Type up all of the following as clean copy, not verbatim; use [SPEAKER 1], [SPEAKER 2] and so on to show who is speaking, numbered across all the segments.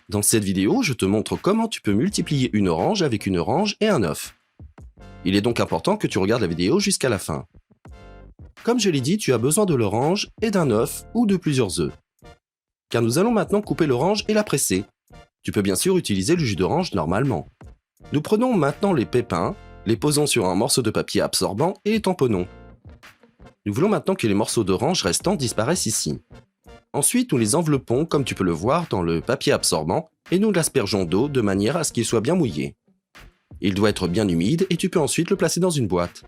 [SPEAKER 1] Dans cette vidéo, je te montre comment tu peux multiplier une orange avec une orange et un œuf. Il est donc important que tu regardes la vidéo jusqu'à la fin. Comme je l'ai dit, tu as besoin de l'orange et d'un œuf ou de plusieurs œufs. Car nous allons maintenant couper l'orange et la presser. Tu peux bien sûr utiliser le jus d'orange normalement. Nous prenons maintenant les pépins, les posons sur un morceau de papier absorbant et les tamponnons. Nous voulons maintenant que les morceaux d'orange restants disparaissent ici. Ensuite, nous les enveloppons comme tu peux le voir dans le papier absorbant et nous l'aspergeons d'eau de manière à ce qu'il soit bien mouillé. Il doit être bien humide et tu peux ensuite le placer dans une boîte.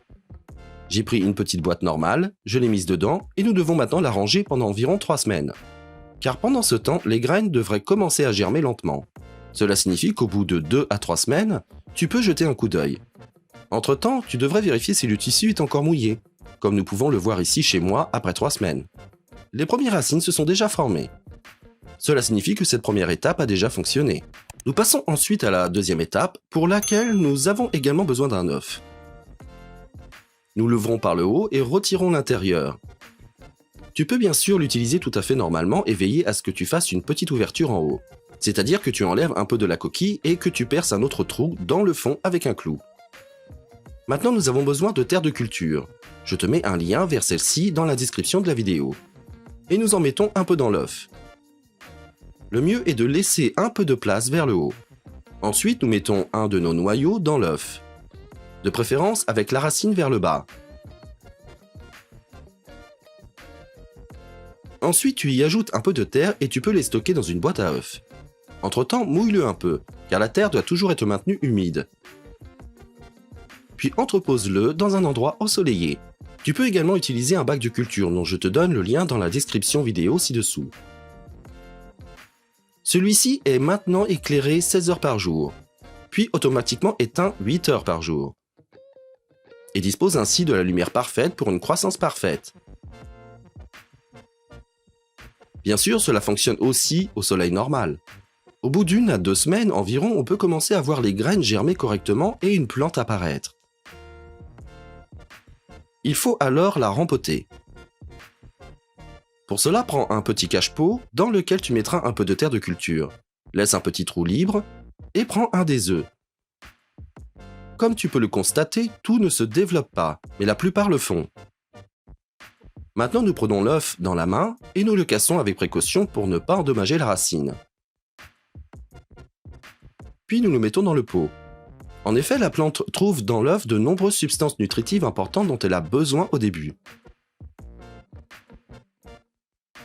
[SPEAKER 1] J'ai pris une petite boîte normale, je l'ai mise dedans et nous devons maintenant la ranger pendant environ 3 semaines. Car pendant ce temps, les graines devraient commencer à germer lentement. Cela signifie qu'au bout de 2 à 3 semaines, tu peux jeter un coup d'œil. Entre-temps, tu devrais vérifier si le tissu est encore mouillé, comme nous pouvons le voir ici chez moi après 3 semaines. Les premières racines se sont déjà formées. Cela signifie que cette première étape a déjà fonctionné. Nous passons ensuite à la deuxième étape, pour laquelle nous avons également besoin d'un œuf. Nous l'ouvrons par le haut et retirons l'intérieur. Tu peux bien sûr l'utiliser tout à fait normalement et veiller à ce que tu fasses une petite ouverture en haut. C'est-à-dire que tu enlèves un peu de la coquille et que tu perces un autre trou dans le fond avec un clou. Maintenant, nous avons besoin de terre de culture. Je te mets un lien vers celle-ci dans la description de la vidéo. Et nous en mettons un peu dans l'œuf. Le mieux est de laisser un peu de place vers le haut. Ensuite, nous mettons un de nos noyaux dans l'œuf. De préférence avec la racine vers le bas. Ensuite, tu y ajoutes un peu de terre et tu peux les stocker dans une boîte à œufs. Entre-temps, mouille-le un peu, car la terre doit toujours être maintenue humide. Puis entrepose-le dans un endroit ensoleillé. Tu peux également utiliser un bac de culture dont je te donne le lien dans la description vidéo ci-dessous. Celui-ci est maintenant éclairé 16 heures par jour, puis automatiquement éteint 8 heures par jour. Et dispose ainsi de la lumière parfaite pour une croissance parfaite. Bien sûr, cela fonctionne aussi au soleil normal. Au bout d'1 à 2 semaines environ, on peut commencer à voir les graines germer correctement et une plante apparaître. Il faut alors la rempoter. Pour cela, prends un petit cache-pot dans lequel tu mettras un peu de terre de culture. Laisse un petit trou libre et prends un des œufs. Comme tu peux le constater, tout ne se développe pas, mais la plupart le font. Maintenant, nous prenons l'œuf dans la main et nous le cassons avec précaution pour ne pas endommager la racine. Puis nous le mettons dans le pot. En effet, la plante trouve dans l'œuf de nombreuses substances nutritives importantes dont elle a besoin au début.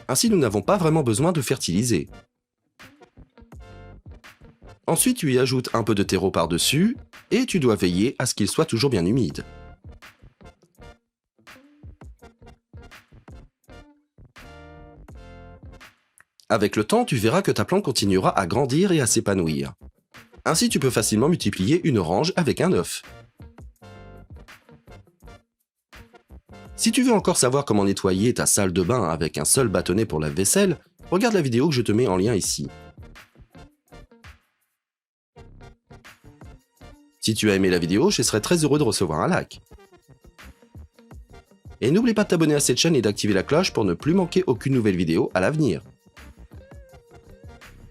[SPEAKER 1] Ainsi, nous n'avons pas vraiment besoin de fertiliser. Ensuite, tu y ajoutes un peu de terreau par-dessus et tu dois veiller à ce qu'il soit toujours bien humide. Avec le temps, tu verras que ta plante continuera à grandir et à s'épanouir. Ainsi, tu peux facilement multiplier une orange avec un œuf. Si tu veux encore savoir comment nettoyer ta salle de bain avec un seul bâtonnet pour lave-vaisselle, regarde la vidéo que je te mets en lien ici. Si tu as aimé la vidéo, je serais très heureux de recevoir un like. Et n'oublie pas de t'abonner à cette chaîne et d'activer la cloche pour ne plus manquer aucune nouvelle vidéo à l'avenir.